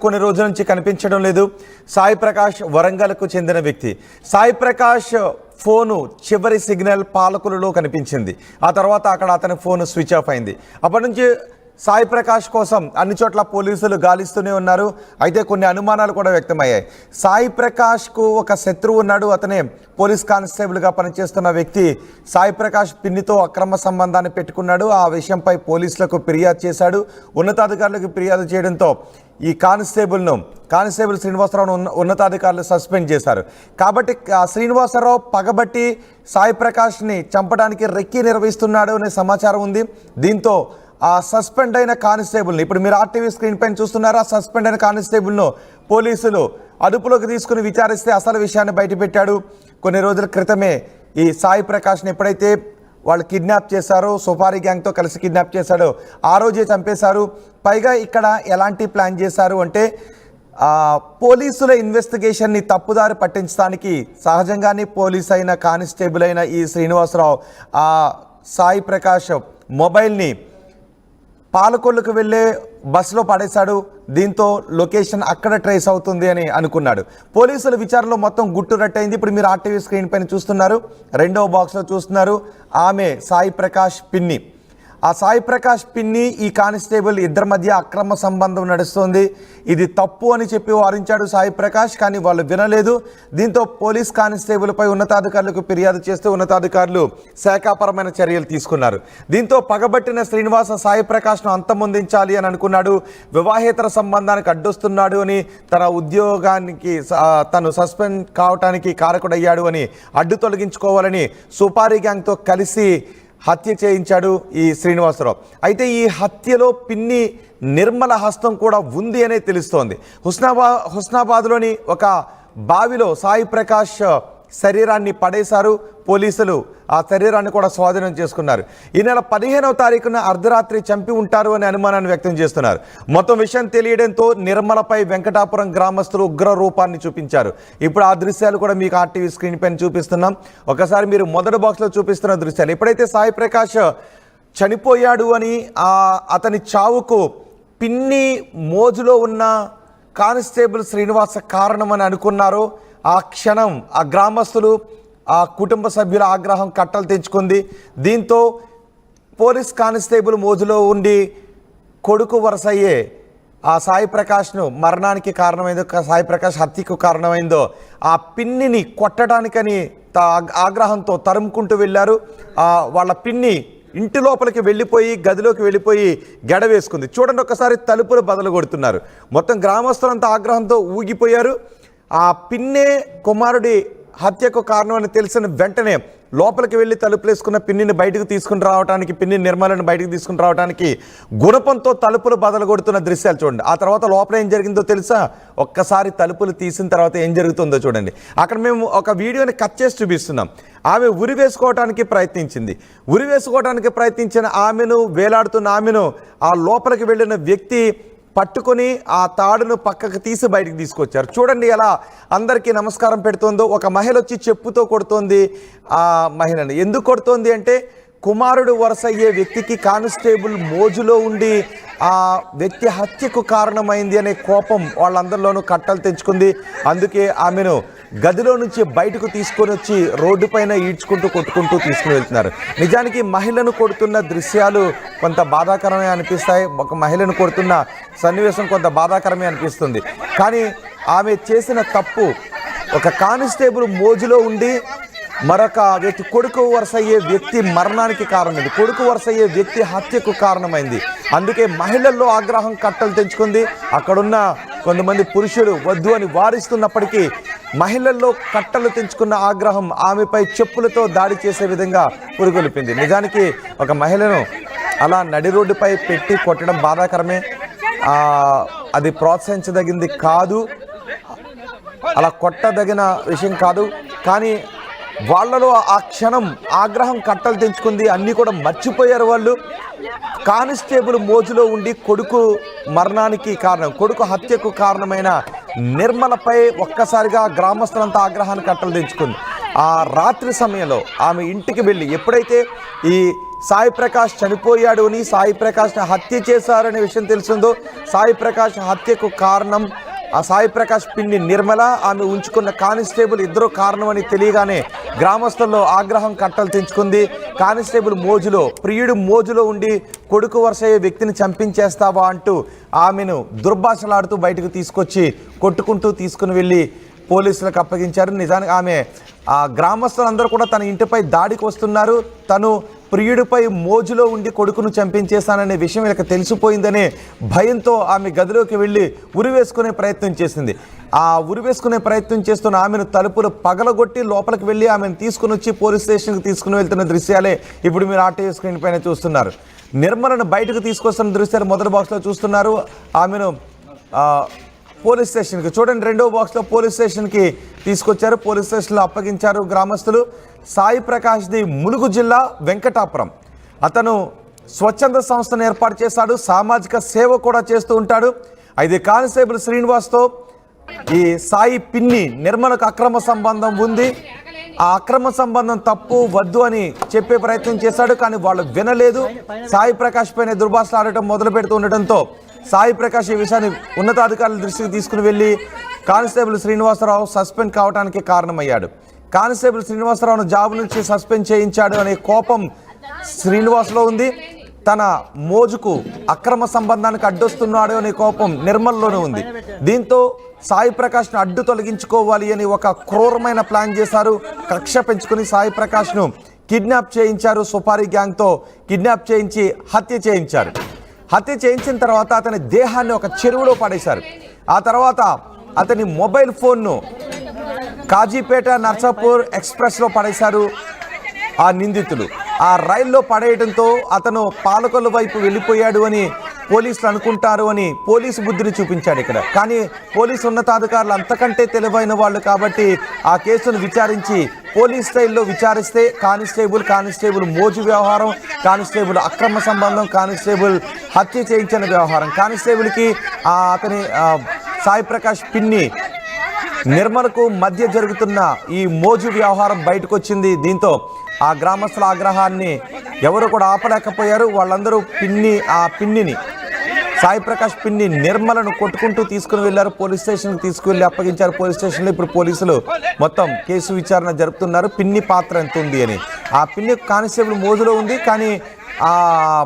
కొన్ని రోజుల నుంచి కనిపించడం లేదు. సాయి ప్రకాష్ వరంగల్కు చెందిన వ్యక్తి. సాయి ప్రకాష్ ఫోను చివరి సిగ్నల్ పాలకులలో కనిపించింది. ఆ తర్వాత అక్కడ అతని ఫోన్ స్విచ్ ఆఫ్ అయింది. అప్పటి నుంచి సాయి ప్రకాష్ కోసం అన్ని చోట్ల పోలీసులు గాలిస్తూనే ఉన్నారు. అయితే కొన్ని అనుమానాలు కూడా వ్యక్తమయ్యాయి. సాయి ప్రకాష్కు ఒక శత్రువు ఉన్నాడు. అతనే పోలీస్ కానిస్టేబుల్గా పనిచేస్తున్న వ్యక్తి సాయి ప్రకాష్ పిన్నితో అక్రమ సంబంధాన్ని పెట్టుకున్నాడు. ఆ విషయంపై పోలీసులకు ఫిర్యాదు చేశాడు. ఉన్నతాధికారులకు ఫిర్యాదు చేయడంతో ఈ కానిస్టేబుల్ శ్రీనివాసరావును ఉన్నతాధికారులు సస్పెండ్ చేశారు. కాబట్టి శ్రీనివాసరావు పగబట్టి సాయి ప్రకాష్ని చంపడానికి రెక్కి నిర్వహిస్తున్నాడు అనే సమాచారం ఉంది. దీంతో ఆ సస్పెండ్ అయిన కానిస్టేబుల్ని ఇప్పుడు మీరు ఆర్టీవీ స్క్రీన్ పైన చూస్తున్నారా, సస్పెండ్ అయిన కానిస్టేబుల్ను పోలీసులు అదుపులోకి తీసుకుని విచారిస్తే అసలు విషయాన్ని బయటపెట్టాడు. కొన్ని రోజుల క్రితమే ఈ సాయి ప్రకాష్ని ఎప్పుడైతే వాళ్ళు కిడ్నాప్ చేశారో, సుపారీ గ్యాంగ్తో కలిసి కిడ్నాప్ చేశాడో ఆ రోజే చంపేశారు. పైగా ఇక్కడ ఎలాంటి ప్లాన్ చేశారు అంటే పోలీసుల ఇన్వెస్టిగేషన్ని తప్పుదారి పట్టించడానికి సహజంగానే పోలీస్ అయిన కానిస్టేబుల్ అయిన ఈ శ్రీనివాసరావు ఆ సాయి ప్రకాష్ మొబైల్ని పాలకొల్లుకు వెళ్ళే బస్సులో పడేశాడు. దీంతో లొకేషన్ అక్కడ ట్రేస్ అవుతుంది అని అనుకున్నాడు. పోలీసుల విచారణలో మొత్తం గుట్టు రట్టయింది. ఇప్పుడు మీరు ఆర్టీవీ స్క్రీన్ పైన చూస్తున్నారు, రెండవ బాక్స్లో చూస్తున్నారు. ఆమె సాయి ప్రకాష్ పిన్ని. ఆ సాయి ప్రకాష్ పిన్ని ఈ కానిస్టేబుల్ ఇద్దరి మధ్య అక్రమ సంబంధం నడుస్తుంది. ఇది తప్పు అని చెప్పి వారించాడు సాయి ప్రకాష్, కానీ వాళ్ళు వినలేదు. దీంతో పోలీస్ కానిస్టేబుల్పై ఉన్నతాధికారులకు ఫిర్యాదు చేస్తూ ఉన్నతాధికారులు శాఖాపరమైన చర్యలు తీసుకున్నారు. దీంతో పగబట్టిన శ్రీనివాస సాయి ప్రకాష్ను అంతమొందించాలి అని అనుకున్నాడు. వివాహేతర సంబంధానికి అడ్డొస్తున్నాడు అని, తన ఉద్యోగానికి తను సస్పెండ్ కావటానికి కారకుడయ్యాడు అని అడ్డు తొలగించుకోవాలని సుపారీ గ్యాంగ్తో కలిసి హత్య చేయించాడు ఈ శ్రీనివాసరావు. అయితే ఈ హత్యలో పిన్ని నిర్మల హస్తం కూడా ఉంది అనే తెలుస్తోంది. హుస్నాబాద్లోని ఒక బావిలో సాయి ప్రకాష్ శరీరాన్ని పడేశారు పోలీసులు. ఆ శరీరాన్ని కూడా స్వాధీనం చేసుకున్నారు. ఈ నెల 15వ తారీఖున అర్ధరాత్రి చంపి ఉంటారు అనే అనుమానాన్ని వ్యక్తం చేస్తున్నారు. మొత్తం విషయం తెలియడంతో నిర్మలపై వెంకటాపురం గ్రామస్తులు ఉగ్ర రూపాన్ని చూపించారు. ఇప్పుడు ఆ దృశ్యాలు కూడా మీకు ఆర్టీవీ స్క్రీన్ పైన చూపిస్తున్నాం. ఒకసారి మీరు మొదటి బాక్స్లో చూపిస్తున్న దృశ్యాలు. ఎప్పుడైతే సాయి ప్రకాష్ చనిపోయాడు అని అతని చావుకు పిన్ని మోజులో ఉన్న కానిస్టేబుల్ శ్రీనివాస కారణమని అనుకున్నారో ఆ క్షణం ఆ గ్రామస్తులు, ఆ కుటుంబ సభ్యుల ఆగ్రహం కట్టలు తెంచుకుంది. దీంతో పోలీస్ కానిస్టేబుల్ మోజులో ఉండి కొడుకు వరుసయ్యే ఆ సాయి ప్రకాష్ను మరణానికి కారణమైందో, సాయి ప్రకాష్ హత్యకు కారణమైందో ఆ పిన్నిని కొట్టడానికని ఆగ్రహంతో తరుముకుంటూ వెళ్ళారు. వాళ్ళ పిన్ని ఇంటి లోపలికి వెళ్ళిపోయి గదిలోకి వెళ్ళిపోయి గెడ వేసుకుంది. చూడండి, ఒకసారి తలుపులు బదలు కొడుతున్నారు. మొత్తం గ్రామస్తులంతా ఆగ్రహంతో ఊగిపోయారు. ఆ పిన్నే కుమారుడి హత్యకు కారణం అని తెలిసిన వెంటనే లోపలికి వెళ్ళి తలుపులేసుకున్న పిన్నిని బయటకు తీసుకుని రావడానికి, పిన్ని నిర్మలను బయటకు తీసుకుని రావడానికి గుణపంతో తలుపులు బదలగొడుతున్న దృశ్యాలు చూడండి. ఆ తర్వాత లోపల ఏం జరిగిందో తెలుసా? ఒక్కసారి తలుపులు తీసిన తర్వాత ఏం జరుగుతుందో చూడండి. అక్కడ మేము ఒక వీడియోని కట్ చేసి చూపిస్తున్నాం. ఆమె ఉరివేసుకోవడానికి ప్రయత్నించిన ఆమెను, వేలాడుతున్న ఆమెను ఆ లోపలికి వెళ్ళిన వ్యక్తి పట్టుకొని ఆ తాడును పక్కకు తీసి బయటికి తీసుకొచ్చారు. చూడండి ఎలా అందరికీ నమస్కారం పెడుతుందో. ఒక మహిళ వచ్చి చెప్పుతో కొడుతోంది ఆ మహిళను. ఎందుకు కొడుతోంది అంటే కుమారుడు వరుసయ్యే వ్యక్తికి కానిస్టేబుల్ మోజులో ఉండి ఆ వ్యక్తి హత్యకు కారణమైంది అనే కోపం వాళ్ళందరిలోనూ కట్టలు తెంచుకుంది. అందుకే ఆమెను గదిలో నుంచి బయటకు తీసుకొని వచ్చి రోడ్డు పైన ఈడ్చుకుంటూ కొట్టుకుంటూ తీసుకుని వెళ్తున్నారు. నిజానికి మహిళను కొడుతున్న దృశ్యాలు కొంత బాధాకరమే అనిపిస్తాయి. ఒక మహిళను కొడుతున్న సన్నివేశం కొంత బాధాకరమే అనిపిస్తుంది. కానీ ఆమె చేసిన తప్పు, ఒక కానిస్టేబుల్ మోజులో ఉండి మరొక వ్యక్తి, కొడుకు వరుసయ్యే వ్యక్తి మరణానికి కారణమైంది, కొడుకు వరుసయ్యే వ్యక్తి హత్యకు కారణమైంది. అందుకే మహిళల్లో ఆగ్రహం కట్టలు తెంచుకుంది. అక్కడున్న కొంతమంది పురుషులు వద్దు అని వారిస్తున్నప్పటికీ మహిళల్లో కట్టలు తెంచుకున్న ఆగ్రహం ఆమెపై చెప్పులతో దాడి చేసే విధంగా పురుగొల్పింది. నిజానికి ఒక మహిళను అలా నడి రోడ్డుపై పెట్టి కొట్టడం బాధాకరమే. అది ప్రోత్సహించదగింది కాదు, అలా కొట్టదగిన విషయం కాదు. కానీ వాళ్ళలో ఆ క్షణం ఆగ్రహం కట్టలు తెంచుకుంది. అన్నీ కూడా మర్చిపోయారు వాళ్ళు. కానిస్టేబుల్ మోజులో ఉండి కొడుకు మరణానికి కారణం, కొడుకు హత్యకు కారణమైన నిర్మలపై ఒక్కసారిగా గ్రామస్తులంతా ఆగ్రహాన్ని కట్టలు తెంచుకుంది. ఆ రాత్రి సమయంలో ఆమె ఇంటికి వెళ్ళి ఎప్పుడైతే ఈ సాయి ప్రకాష్ చనిపోయాడు అని, సాయి ప్రకాష్ని హత్య చేశారనే విషయం తెలిసిందో, సాయి ప్రకాష్ హత్యకు కారణం ఆ సాయి ప్రకాష్ పిన్ని నిర్మల, ఆమె ఉంచుకున్న కానిస్టేబుల్ ఇద్దరు కారణమని తెలియగానే గ్రామస్తుల్లో ఆగ్రహం కట్టలు తెంచుకుంది. కానిస్టేబుల్ మోజులో, ప్రియుడు మోజులో ఉండి కొడుకు వరుసయ్యే వ్యక్తిని చంపించేస్తావా అంటూ ఆమెను దుర్భాషలాడుతూ బయటకు తీసుకొచ్చి కొట్టుకుంటూ తీసుకుని వెళ్ళి పోలీసులకు అప్పగించారు. నిజానికి ఆమె ఆ గ్రామస్తులందరూ కూడా తన ఇంటిపై దాడికి వస్తున్నారు, తను ప్రియుడిపై మోజులో ఉండి కొడుకును చంపించేశాననే విషయం వీళ్ళకి తెలిసిపోయిందనే భయంతో ఆమె గదిలోకి వెళ్ళి ఉరివేసుకునే ప్రయత్నం చేసింది. ఆ ఉరివేసుకునే ప్రయత్నం చేస్తున్న ఆమెను తలుపులు పగలగొట్టి లోపలికి వెళ్ళి ఆమెను తీసుకుని వచ్చి పోలీస్ స్టేషన్కి తీసుకుని వెళ్తున్న దృశ్యాలే ఇప్పుడు మీరు ఆర్టీవీ స్క్రీన్ పైన చూస్తున్నారు. నిర్మలను బయటకు తీసుకొస్తున్న దృశ్యాలు మొదటి బాక్స్లో చూస్తున్నారు. ఆమెను పోలీస్ స్టేషన్కి చూడండి, రెండో బాక్స్లో పోలీస్ స్టేషన్కి తీసుకొచ్చారు, పోలీస్ స్టేషన్లో అప్పగించారు గ్రామస్తులు. సాయి ప్రకాష్ది ములుగు జిల్లా వెంకటాపురం. అతను స్వచ్ఛంద సంస్థను ఏర్పాటు చేశాడు, సామాజిక సేవ కూడా చేస్తూ ఉంటాడు. అయితే కానిస్టేబుల్ శ్రీనివాస్తో ఈ సాయి పిన్ని నిర్మలకు అక్రమ సంబంధం ఉంది, ఆ అక్రమ సంబంధం తప్పు వద్దు అని చెప్పే ప్రయత్నం చేశాడు. కానీ వాళ్ళు వినలేదు. సాయి ప్రకాష్ పైన దుర్భాషలు ఆడటం మొదలు పెడుతూ ఉండటంతో సాయి ప్రకాష్ ఈ విషయాన్ని ఉన్నతాధికారుల దృష్టికి తీసుకుని వెళ్ళి కానిస్టేబుల్ శ్రీనివాసరావు సస్పెండ్ కావడానికి కారణమయ్యాడు. కానిస్టేబుల్ శ్రీనివాసరావును జాబ్ నుంచి సస్పెండ్ చేయించాడు అనే కోపం శ్రీనివాస్లో ఉంది. తన మోజుకు అక్రమ సంబంధానికి అడ్డొస్తున్నాడు అనే కోపం నిర్మల్లోనే ఉంది. దీంతో సాయి ప్రకాష్ను అడ్డు తొలగించుకోవాలి అని ఒక క్రూరమైన ప్లాన్ చేశారు. కక్ష పెంచుకుని సాయి ప్రకాష్ను కిడ్నాప్ చేయించారు. సుపారీ గ్యాంగ్తో కిడ్నాప్ చేయించి హత్య చేయించారు. హత్య చేయించిన తర్వాత అతని దేహాన్ని ఒక చెరువులో పడేశారు. ఆ తర్వాత అతని మొబైల్ ఫోన్ను కాజీపేట నర్సాపూర్ ఎక్స్ప్రెస్లో పడేశారు ఆ నిందితులు. ఆ రైల్లో పడేయడంతో అతను పాలకొల్లు వైపు వెళ్ళిపోయాడు అని పోలీసులు అనుకుంటారు అని పోలీసు బుద్ధిని చూపించాడు ఇక్కడ. కానీ పోలీసు ఉన్నతాధికారులు అంతకంటే తెలివైన వాళ్ళు కాబట్టి ఆ కేసును విచారించి పోలీస్ స్టైల్లో విచారిస్తే కానిస్టేబుల్ మోజు వ్యవహారం, కానిస్టేబుల్ అక్రమ సంబంధం, కానిస్టేబుల్ హత్య చేయించిన వ్యవహారం, కానిస్టేబుల్కి అతని సాయి ప్రకాష్ పిన్ని నిర్మలకు మధ్య జరుగుతున్న ఈ మోజు వ్యవహారం బయటకు వచ్చింది. దీంతో ఆ గ్రామస్తుల ఆగ్రహాన్ని ఎవరు కూడా ఆపలేకపోయారు. వాళ్ళందరూ పిన్నిని సాయి ప్రకాష్ పిన్ని నిర్మలను కొట్టుకుంటూ తీసుకుని వెళ్ళారు. పోలీస్ స్టేషన్కి తీసుకువెళ్ళి అప్పగించారు. పోలీస్ స్టేషన్లో ఇప్పుడు పోలీసులు మొత్తం కేసు విచారణ జరుపుతున్నారు. పిన్ని పాత్ర ఎంత ఉంది అని. ఆ పిన్ని కానిస్టేబుల్ మోజులో ఉంది, కానీ ఆ